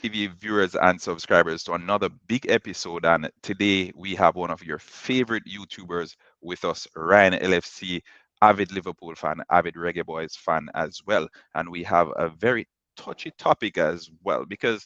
TV viewers and subscribers to another big episode. And today we have one of your favorite YouTubers with us, Ryan LFC, avid Liverpool fan, avid Reggae Boys fan as well. And we have a very touchy topic as well because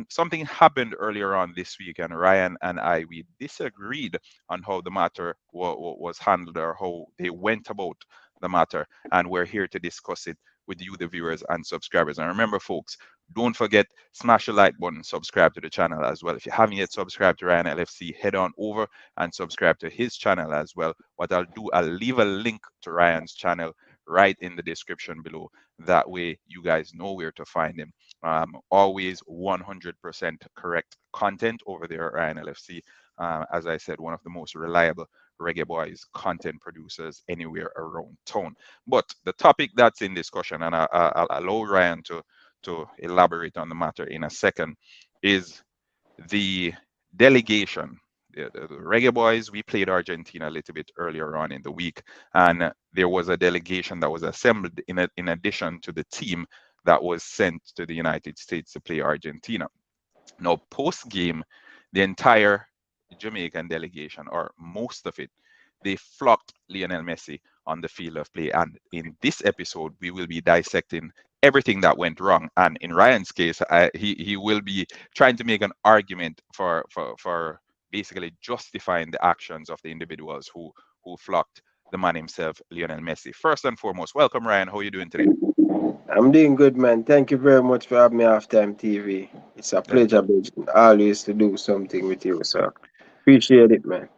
something happened earlier on this week, and Ryan and I we disagreed on how the matter was handled or how they went about the matter, and we're here to discuss it with you, the viewers and subscribers. And remember, folks, don't forget, smash the like button, subscribe to the channel as well. If you haven't yet subscribed to Ryan LFC, head on over and subscribe to his channel as well. What I'll do, I'll leave a link to Ryan's channel right in the description below. That way, you guys know where to find him. Always 100% correct content over there at Ryan LFC. As I said, one of the most reliable Reggae Boys content producers anywhere around town. But the topic that's in discussion, and I'll allow Ryan to elaborate on the matter in a second, is the delegation. The Reggae Boys, we played Argentina a little bit earlier on in the week, and there was a delegation that was assembled in addition to the team that was sent to the United States to play Argentina. Now, post game, the entire Jamaican delegation, or most of it, they flocked Lionel Messi on the field of play. And in this episode, we will be dissecting everything that went wrong. And in Ryan's case, he will be trying to make an argument for basically justifying the actions of the individuals who flocked the man himself, Lionel Messi. First and foremost, welcome, Ryan. How are you doing today? I'm doing good, man. Thank you very much for having me Halftime TV. It's a The, pleasure, Benjamin, always to do something with you, sir. Appreciate it, man.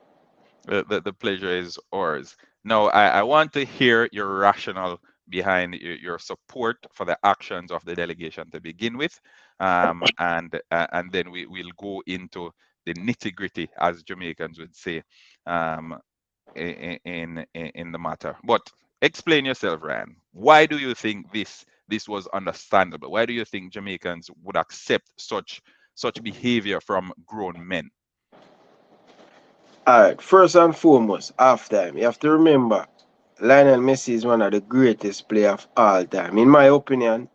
the pleasure is ours. Now, I want to hear your rationale behind your support for the actions of the delegation to begin with, and then will go into the nitty gritty, as Jamaicans would say, um, in the matter. But explain yourself, Ryan. Why do you think this was understandable? Why do you think Jamaicans would accept such behavior from grown men? All right, first and foremost, halftime. You have to remember, Lionel Messi is one of the greatest players of all time. In my opinion,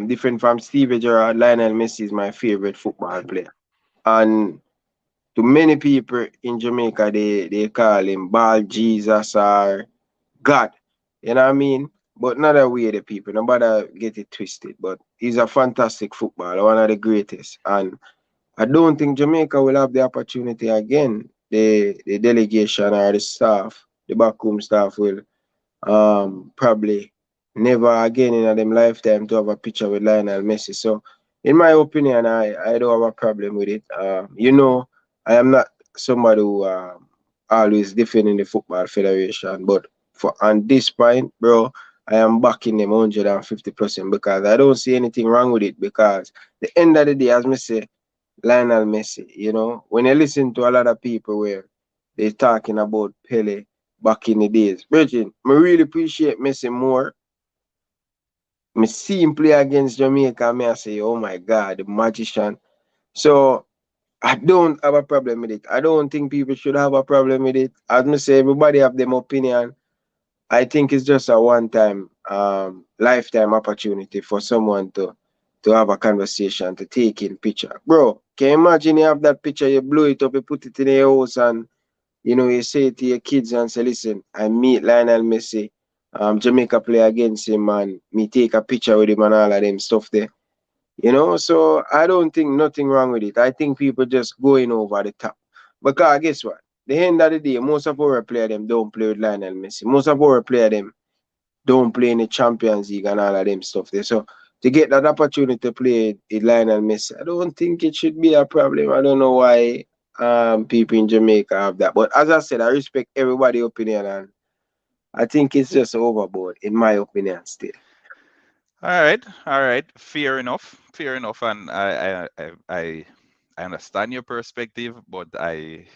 different from Stevie Gerrard, Lionel Messi is my favorite football player. And to many people in Jamaica, they call him Ball Jesus or God. You know what I mean? But not that way the people. Nobody get it twisted. But he's a fantastic footballer, one of the greatest. And I don't think Jamaica will have the opportunity again. The delegation or the staff, the backroom staff will probably never again in them lifetime to have a picture with Lionel Messi. So in my opinion, I don't have a problem with it. I am not somebody who always defending the football federation, but for on this point, bro, I am backing them 150% because I don't see anything wrong with it because the end of the day, as me say, Lionel Messi, when you listen to a lot of people where they're talking about Pele back in the days, Virgin, I really appreciate Messi more. Me see him play against Jamaica, me I say, oh my God, the magician. So I don't have a problem with it. I don't think people should have a problem with it. As me say, everybody have them opinion. I think it's just a one-time, lifetime opportunity for someone to have a conversation, to take in picture. Bro, can you imagine you have that picture, you blow it up, you put it in your house, and you say it to your kids and say, listen, I meet Lionel Messi, Jamaica play against him, and me take a picture with him and all of them stuff there. So I don't think nothing wrong with it. I think people just going over the top. Because guess what? The end of the day, most of our player them don't play with Lionel Messi. Most of our player them don't play in the Champions League and all of them stuff there. So to get that opportunity to play with Lionel Messi, I don't think it should be a problem. I don't know why people in Jamaica have that. But as I said, I respect everybody's opinion, and I think it's just overboard, in my opinion, still. All right. Fair enough, and I understand your perspective, but I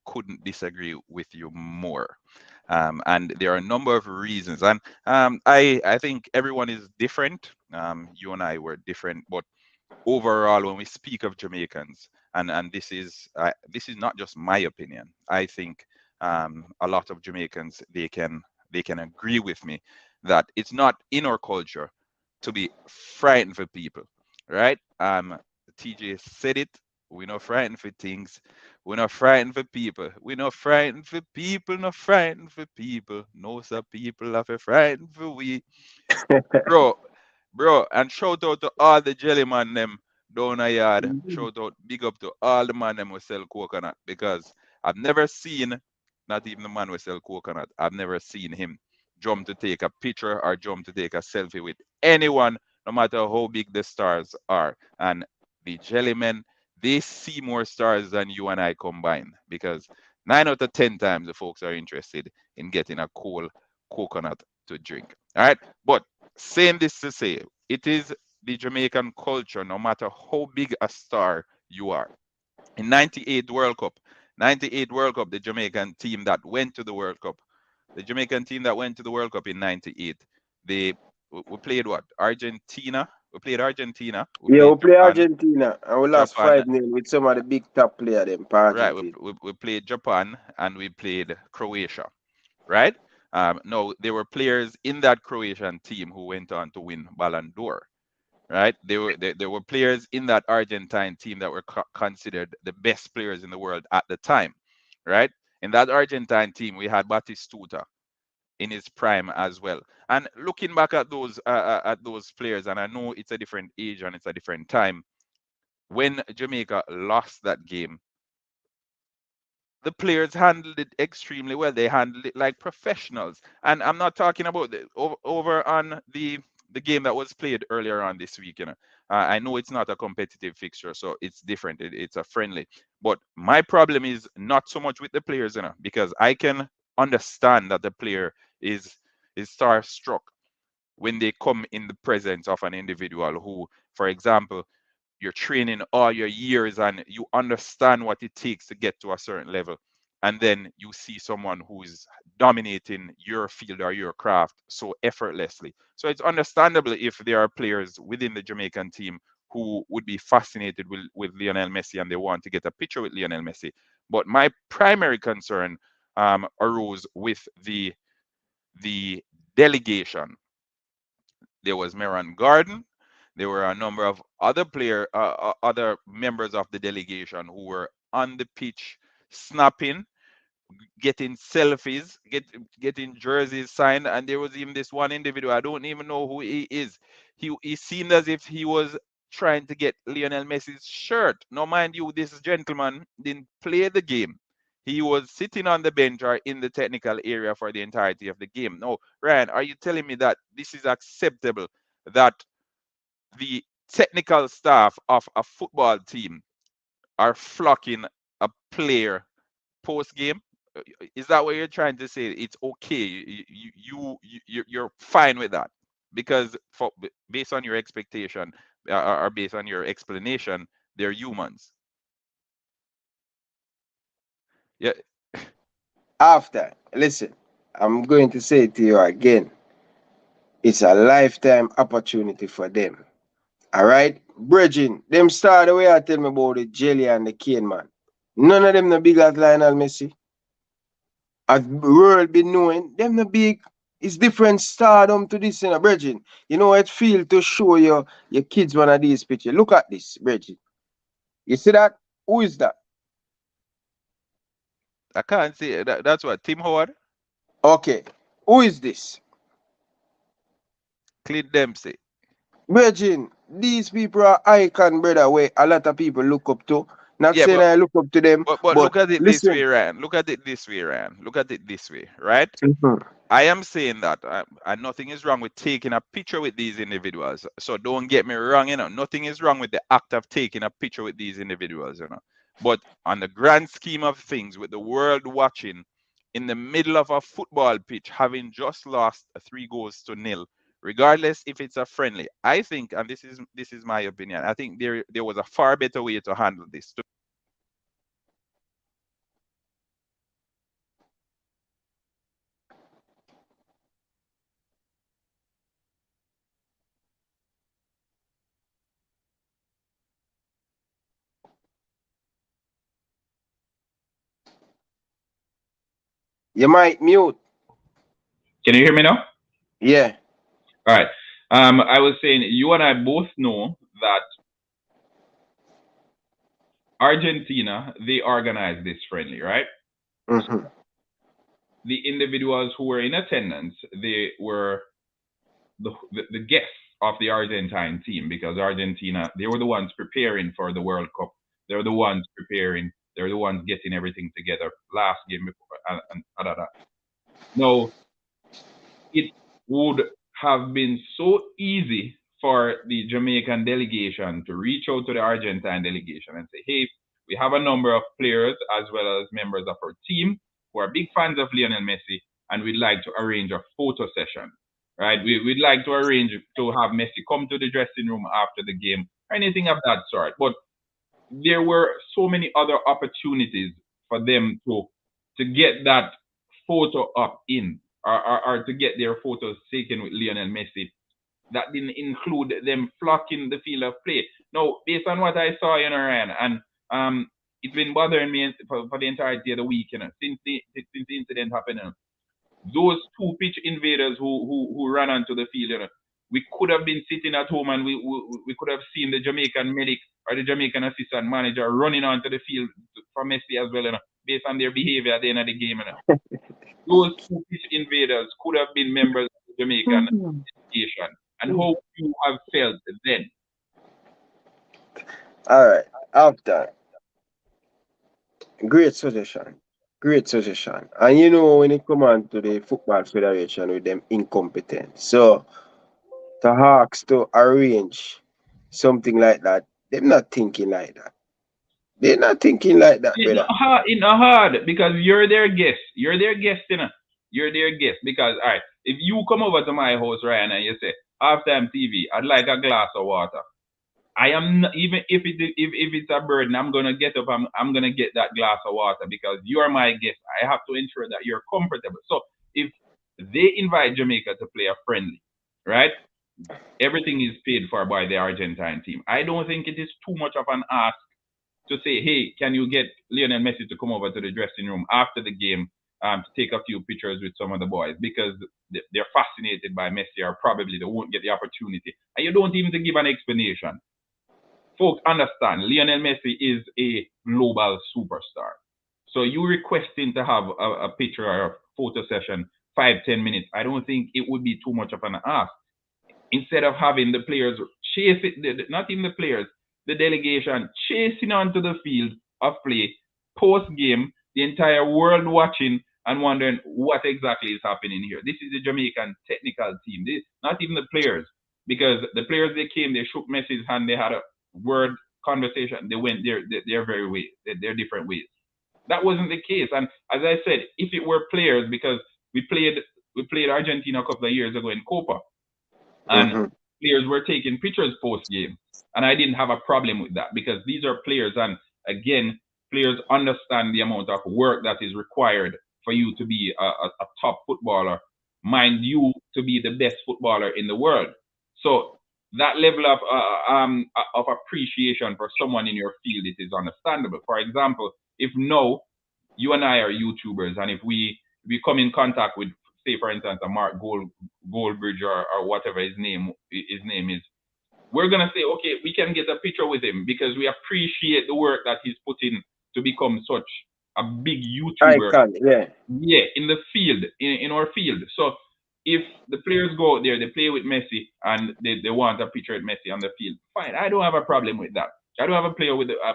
couldn't disagree with you more. And there are a number of reasons, and I think everyone is different. You and I were different, but overall, when we speak of Jamaicans, and this is not just my opinion. I think a lot of Jamaicans they can agree with me that it's not in our culture to be frightened for people, right? TJ said it. We're not frightened for things. We're not frightened for people. We're not frightened for people. Not frightened for people. No, some people are frightened for we. Bro, bro, and shout out to all the jelly man them down a yard. Shout out, big up to all the man them who sell coconut because I've never seen, not even the man who sell coconut, I've never seen him jump to take a picture or jump to take a selfie with anyone, no matter how big the stars are. And the jelly men, they see more stars than you and I combined because 9 out of 10 times the folks are interested in getting a cool coconut to drink. All right, but saying this to say, it is the Jamaican culture, no matter how big a star you are. In 98 World Cup, 98 World Cup, the Jamaican team that went to the World Cup, the Jamaican team that went to the World Cup in 98, they we played what? Argentina. We played Argentina. We Yeah, we played play Japan. Argentina and we lost Japan. 5-0 with some of the big top players them for Right. Argentina. We played Japan and we played Croatia. Right. No, there were players in that Croatian team who went on to win Ballon d'Or. Right? There were players in that Argentine team that were considered the best players in the world at the time. Right? In that Argentine team, we had Batistuta in his prime as well. And looking back at those players, and I know it's a different age and it's a different time. When Jamaica lost that game, the players handled it extremely well. They handled it like professionals. And I'm not talking about over on the game that was played earlier on this week. I know it's not a competitive fixture, so it's different. It's a friendly. But my problem is not so much with the players, because I can understand that the player is starstruck when they come in the presence of an individual who, for example, you're training all your years and you understand what it takes to get to a certain level, and then you see someone who's dominating your field or your craft so effortlessly. So it's understandable if there are players within the Jamaican team who would be fascinated with Lionel Messi and they want to get a picture with Lionel Messi. But my primary concern arose with the delegation. There was Meron Garden. There were a number of other members of the delegation who were on the pitch, snapping, getting selfies, getting jerseys signed, and there was even this one individual. I don't even know who he is. He seemed as if he was trying to get Lionel Messi's shirt. Now, mind you, this gentleman didn't play the game. He was sitting on the bench or in the technical area for the entirety of the game. Now, Ryan, are you telling me that this is acceptable? That the technical staff of a football team are flocking a player post game? Is that what you're trying to say? It's okay. You're fine with that because based on your expectation or based on your explanation, they're humans. Yeah. After, listen, I'm going to say to you again, it's a lifetime opportunity for them. All right? Bridging, them start the way I tell me about the jelly and the cane man. None of them no big as Lionel Messi. As world be knowing, them no big. It's different stardom to this, Bridging. You know what it feel to show your kids one of these pictures. Look at this, Bridging. You see that? Who is that? I can't say that. That's what Tim Howard, Okay. Who is this? Clint Dempsey. Virgin, these people are icon, brother, where a lot of people look up to. Not Yeah, saying I look up to them, but but look at it this way, listen. Ryan. Look at it this way, Ryan. Look at it this way, right? Mhm. I am saying that, and nothing is wrong with taking a picture with these individuals. So don't get me wrong, nothing is wrong with the act of taking a picture with these individuals. But on the grand scheme of things, with the world watching, in the middle of a football pitch, having just lost 3 goals to nil, regardless if it's a friendly, I think, and this is my opinion, I think there was a far better way to handle this. You might mute. Can you hear me now? Yeah. All right. I was saying you and I both know that Argentina, they organized this friendly, right? Mm-hmm. The individuals who were in attendance, they were the guests of the Argentine team, because Argentina, they were the ones preparing for the World Cup. They were the ones preparing. They were the ones getting everything together. Last game before and other that. Now, it would have been so easy for the Jamaican delegation to reach out to the Argentine delegation and say, hey, we have a number of players as well as members of our team who are big fans of Lionel Messi, and we'd like to arrange a photo session, right? We'd like to arrange to have Messi come to the dressing room after the game, or anything of that sort. But there were so many other opportunities for them to get that photo up in, or to get their photos taken with Lionel Messi. That didn't include them flocking the field of play. Now, based on what I saw, Ryan, and it's been bothering me for the entirety of the week, since the incident happened. Those two pitch invaders who ran onto the field, we could have been sitting at home and we could have seen the Jamaican medic or the Jamaican assistant manager running onto the field for Messi as well, based on their behavior at the end of the game. Those two pitch invaders could have been members of the Jamaican delegation. And how you have felt then? All right. After. Great suggestion. Great suggestion. And you know, when it come on to the Football Federation with them incompetent. So to ask to arrange something like that, they're not thinking like that. They're not thinking like that, It's brother. not hard, because you're their guest. You're their guest, You're their guest. Because, all right, if you come over to my house, Ryan, and you say, halftime TV, I'd like a glass of water. I am not, even if it's a burden, I'm gonna get up. I'm gonna get that glass of water because you are my guest. I have to ensure that you're comfortable. So if they invite Jamaica to play a friendly, right? Everything is paid for by the Argentine team. I don't think it is too much of an ask to say, hey, can you get Lionel Messi to come over to the dressing room after the game to take a few pictures with some of the boys, because they're fascinated by Messi, or probably they won't get the opportunity. And you don't even give an explanation. Folks understand Lionel Messi is a global superstar. So you requesting to have a picture or a photo session 5-10 minutes, I don't think it would be too much of an ask. Instead of having the players chase it, not even the players, the delegation chasing onto the field of play post game, the entire world watching and wondering what exactly is happening here. This is the Jamaican technical team, not even the players, because the players, they came, they shook Messi's hand, they had a word conversation, they went their very way, their different ways. That wasn't the case. And as I said, if it were players, because we played Argentina a couple of years ago in Copa, and players were taking pictures post game, and I didn't have a problem with that, because these are players, and again, players understand the amount of work that is required for you to be a top footballer, mind you, to be the best footballer in the world. So that level of appreciation for someone in your field, it is understandable. For example, if now you and I are YouTubers, and if we come in contact with, say for instance, a Mark Goldbridge, or whatever his name is, we're gonna say, okay, we can get a picture with him because we appreciate the work that he's put in to become such a big YouTuber. Icon, yeah. Yeah, in the field, in our field. So if the players go out there, they play with Messi, and they want a picture with Messi on the field, fine. I don't have a problem with that. I don't have a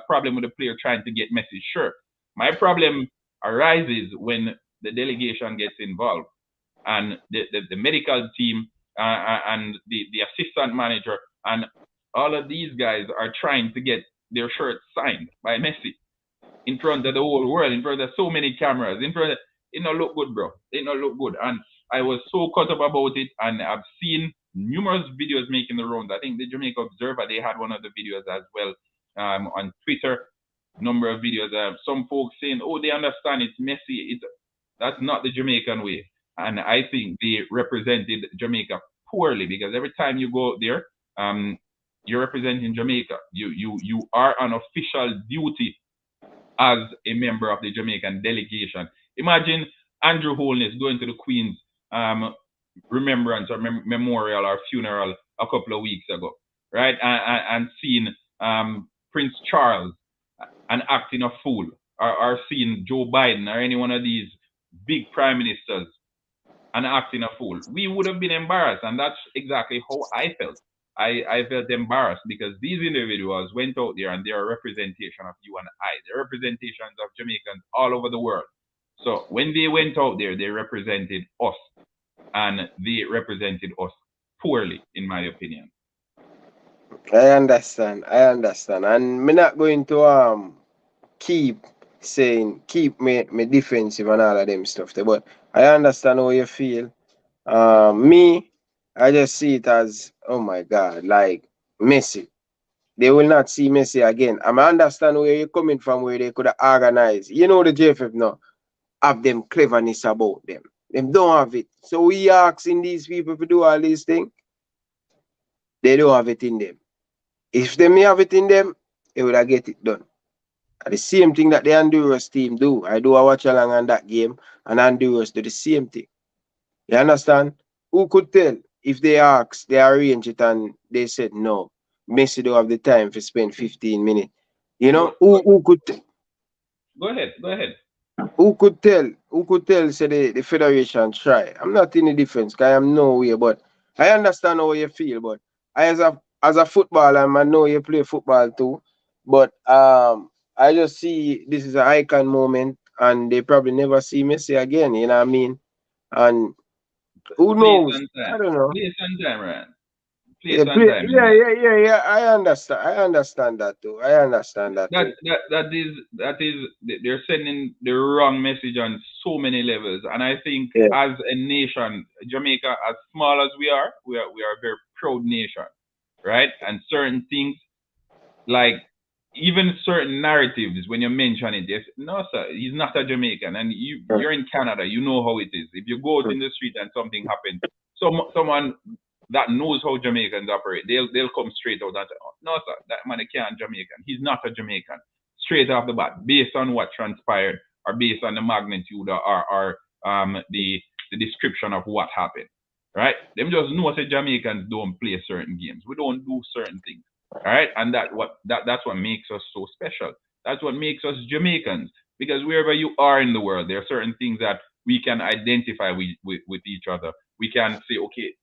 problem with a player trying to get Messi. Sure. My problem arises when the delegation gets involved, and the medical team, and the assistant manager, and all of these guys are trying to get their shirts signed by Messi in front of the whole world, in front of so many cameras, it don't look good, bro. It don't look good. And I was so cut up about it, and I've seen numerous videos making the rounds. I think the Jamaica Observer, they had one of the videos as well, on Twitter. Number of videos. Some folks saying, "Oh, they understand it's Messi." That's not the Jamaican way, and I think they represented Jamaica poorly, because every time you go there, you're representing Jamaica. You are on official duty as a member of the Jamaican delegation. Imagine Andrew Holness going to the Queen's remembrance or memorial or funeral a couple of weeks ago, right? And seeing Prince Charles and acting a fool, or seeing Joe Biden or any one of these big prime ministers and acting a fool, we would have been embarrassed. And that's exactly how I felt. I felt embarrassed because these individuals went out there and they're a representation of you and I. They're representations of Jamaicans all over the world. So when they went out there, they represented us, and they represented us poorly, in my opinion. I understand. I understand. And me not going to keep saying keep me defensive and all of them stuff there, but I understand how you feel. Me, I just see it as, oh my God, like Messi. They will not see Messi again. I understand where you're coming from, where they could have organized. You know the JFF now have them cleverness about them. Them don't have it. So we asking these people to do all these things. They don't have it in them. If they may have it in them, they would have get it done. And the same thing that the Honduras team do. I do a watch along on that game, and Honduras do the same thing. You understand? Who could tell if they asked, they arrange it, and they said no. Messi don't have the time to spend 15 minutes. You Go, know, who could go ahead. Go ahead. who could tell? Who could tell? Say the federation try. I'm not in the defense, cause I'm nowhere. But I understand how you feel. But I as a footballer, I know you play football too. But I just see this is an icon moment, and they probably never see Messi again. You know what I mean? And who Place knows? and I time. don't know. Place and time, Ryan. Place Yeah, and time in yeah, that. yeah, yeah, yeah. I understand. I understand that too. I understand that That too. that that is they're sending the wrong message on so many levels. And I think Yeah. as a nation, Jamaica, as small as we are a very proud nation, right? And certain things, like even certain narratives, when you mention it, yes, no sir, he's not a Jamaican, and you're in Canada, you know how it is. If you go out in the street and something happens, someone that knows how Jamaicans operate, they'll come straight out and say, oh, no sir, that man can't Jamaican. He's not a Jamaican. Straight off the bat, based on what transpired, or based on the magnitude, or the description of what happened. Right? Them just know that Jamaicans don't play certain games. We don't do certain things. All right, and that's what makes us so special. That's what makes us Jamaicans. Because wherever you are in the world, there are certain things that we can identify with each other. We can say, okay,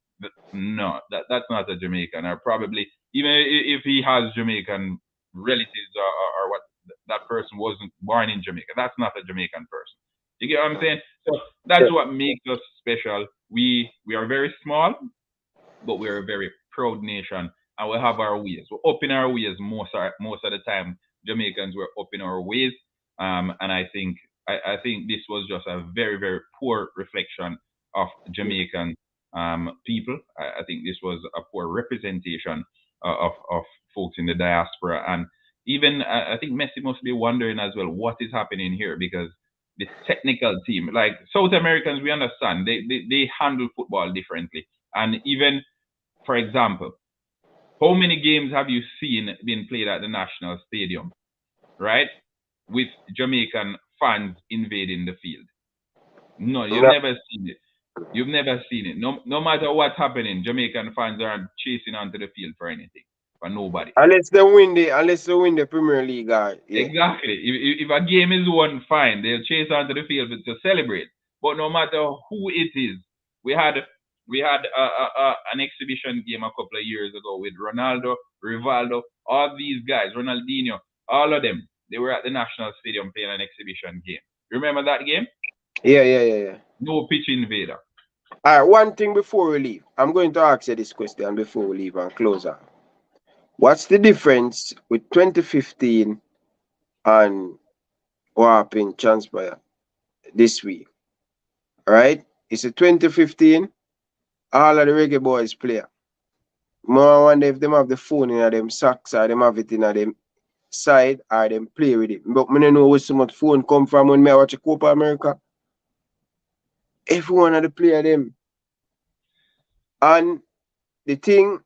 no, that's not a Jamaican, or probably even if he has Jamaican relatives, or what, that person wasn't born in Jamaica. That's not a Jamaican person. You get what I'm saying? So that's what makes us special. We are very small, but we're a very proud nation, and we have our ways. We're up in our ways most of the time. Jamaicans were up in our ways, and I think this was just a very very poor reflection of Jamaican people. I think this was a poor representation of folks in the diaspora, and even I think Messi must be wondering as well what is happening here, because the technical team, like South Americans, we understand they handle football differently, and even, for example, how many games have you seen being played at the National Stadium, right? With Jamaican fans invading the field? No, you've No, never seen it. You've never seen it. No matter what's happening, Jamaican fans aren't chasing onto the field for anything, for nobody. unless they win the Premier League, yeah. Exactly. If a game is won, fine. They'll chase onto the field to celebrate. But no matter who it is, we had an exhibition game a couple of years ago with Ronaldo, Rivaldo, all these guys, Ronaldinho, all of them. They were at the National Stadium playing an exhibition game. Remember that game? Yeah, yeah, yeah, yeah. No pitch invader. All right, one thing before we leave. I'm going to ask you this question before we leave and close out. What's the difference with 2015 and what happened transpire this week? All right? It's a 2015, all of the reggae boys play. More wonder if them have the phone in them socks, or them have it in them side, or them play with it. But I don't know where so much phone come from when I watch a Copa America. Every one of the player them. And the thing,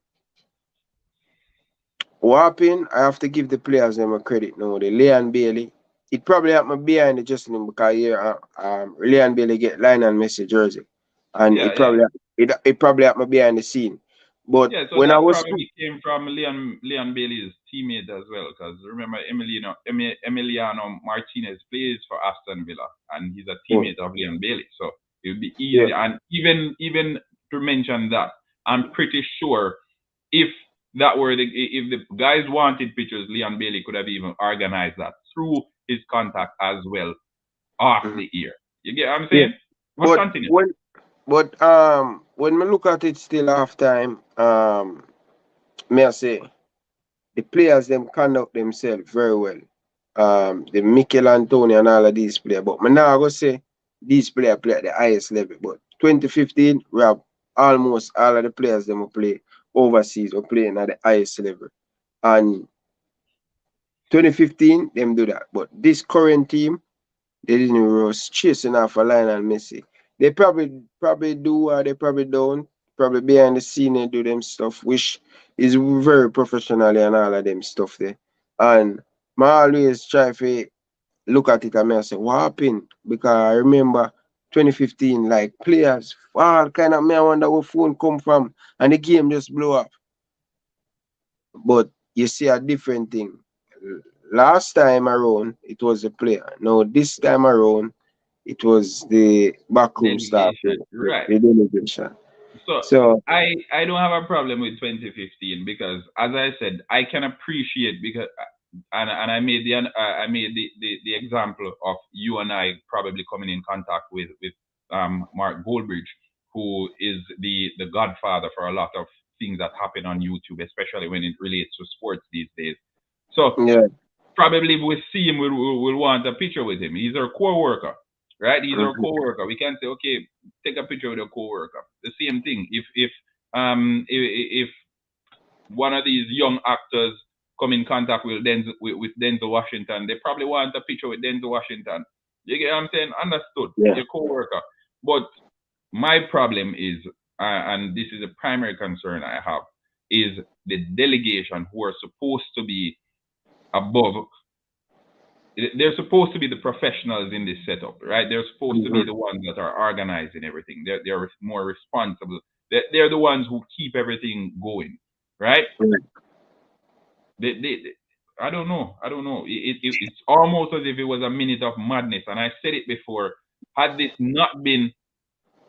what happened, I have to give the players them a credit now. The Leon Bailey. It probably happened behind the Justin because here Leon Bailey get Lionel Messi jersey. And Yeah, yeah. it probably happened behind the scene. But Yeah, so when I that was probably came from Leon Bailey's teammate as well, because remember Emiliano Martinez plays for Aston Villa, and he's a mm, teammate of Leon Bailey. So it would be yeah, easy. And even to mention that, I'm pretty sure if if the guys wanted pictures, Leon Bailey could have even organized that through his contact as well off mhm, the ear. You get what I'm yeah. saying? But But continue. when we look at it still half time, may I say the players them conduct themselves very well. The Mikel Antonio and all of these players. But me now go say these players play at the highest level. But 2015, we have almost all of the players them who play overseas or playing at the highest level. And 2015, them do that. But this current team, they didn't was chasing after Lionel Messi. They probably do or they probably don't. Probably behind the scene they do them stuff, which is very professionally and all of them stuff there. And I always try to look at it and I say, what happened? Because I remember 2015, like players all kind of me I wonder where phone come from and the game just blew up. But you see a different thing. Last time around, it was the player. Now, this time around, it was the backroom staff, Delegation. Right. the delegation. So So, I don't have a problem with 2015 because, as I said, I can appreciate because and I made the example of you and I probably coming in contact with Mark Goldbridge, who is the godfather for a lot of things that happen on YouTube, especially when it relates to sports these days. So yeah. probably if we see him, we'll want a picture with him. He's our co-worker, right? He's our Mhm. co-worker. We can say, okay, take a picture with a co-worker. The same thing. If one of these young actors come in contact with Denzel Washington, they probably want a picture with Denzel Washington. You get what I'm saying? Understood. Yeah. Your co-worker. But my problem is, and this is a primary concern I have, is the delegation who are supposed to be above. They're supposed to be the professionals in this setup, right? They're supposed to be Mhm. the ones that are organizing everything. They're more responsible. They're the ones who keep everything going, right? Right. I don't know. I don't know. It's almost as if it was a minute of madness. And I said it before. Had this not been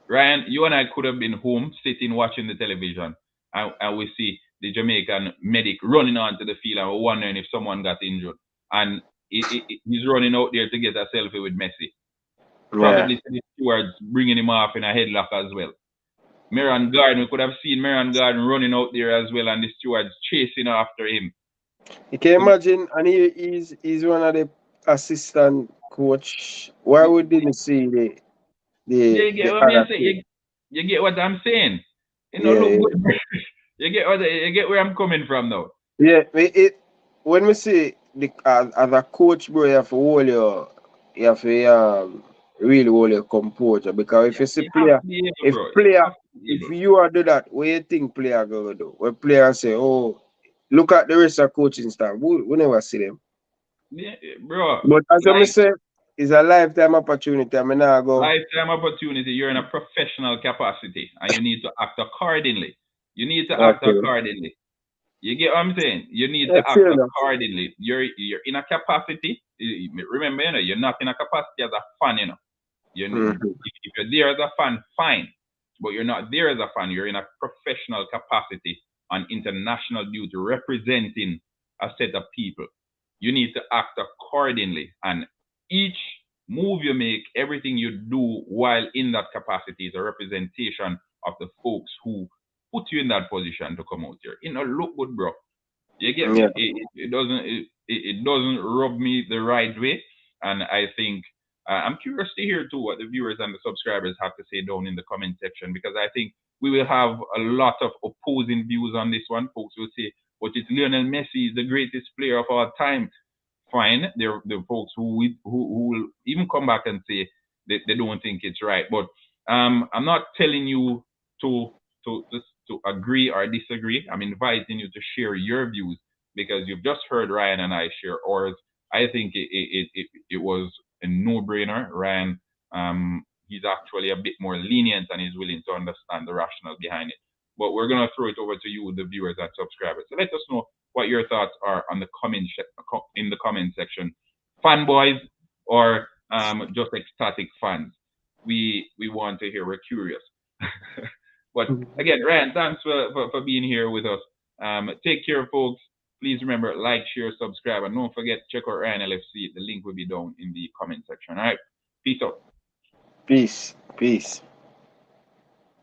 Ryan, you and I could have been home sitting watching the television, and we see the Jamaican medic running onto the field, and we're wondering if someone got injured. And he's running out there to get a selfie with Messi. Yeah. Probably see the stewards bringing him off in a headlock as well. Marion Garden, we could have seen Marion Garden running out there as well, and the stewards chasing after him. You can imagine, and he's one of the assistant coach. Why You, we didn't see you get the what other I'm saying? two? You get what I'm saying? It don't Yeah, look yeah. good. You get where I'm coming from now. Yeah, when we say the as a coach, bro, you have to hold you have to really hold your composure because if you see You have player, to be able, if bro. You player, have to be if able. you are do that, what you think player gonna do? When player say, oh, look at the rest of coaching staff, we never see them. Yeah, bro. But as I Like say, it's a lifetime opportunity. I mean, I go, lifetime opportunity. You're in a professional capacity, and you need to act accordingly. You need to act okay, accordingly. You get what I'm saying? You need to yeah, act fair enough. accordingly. You're in a capacity. Remember, you're not in a capacity as a fan. Mm-hmm. If you're there as a fan, fine. But you're not there as a fan. You're in a professional capacity on international duty, representing a set of people. You need to act accordingly. And each move you make, everything you do while in that capacity is a representation of the folks who put you in that position to come out here. Look good, bro. You get Yeah, me? It doesn't rub me the right way, and I think I'm curious to hear too what the viewers and the subscribers have to say down in the comment section, because I think we will have a lot of opposing views on this one. Folks will say, "But it's Lionel Messi is the greatest player of all time." Fine, there are the folks who will even come back and say they don't think it's right. But I'm not telling you to to agree or disagree. I'm inviting you to share your views because you've just heard Ryan and I share ours. I think it was a no-brainer. Ryan, he's actually a bit more lenient and he's willing to understand the rationale behind it. but we're gonna throw it over to you, the viewers and subscribers. So let us know what your thoughts are on the in the comment section, fanboys or just ecstatic fans. We want to hear. We're curious. But again, Ryan, thanks for being here with us. Take care, folks. Please remember, like, share, subscribe, and don't forget, check out Ryan LFC. The link will be down in the comment section. All right. Peace out. Peace. Peace.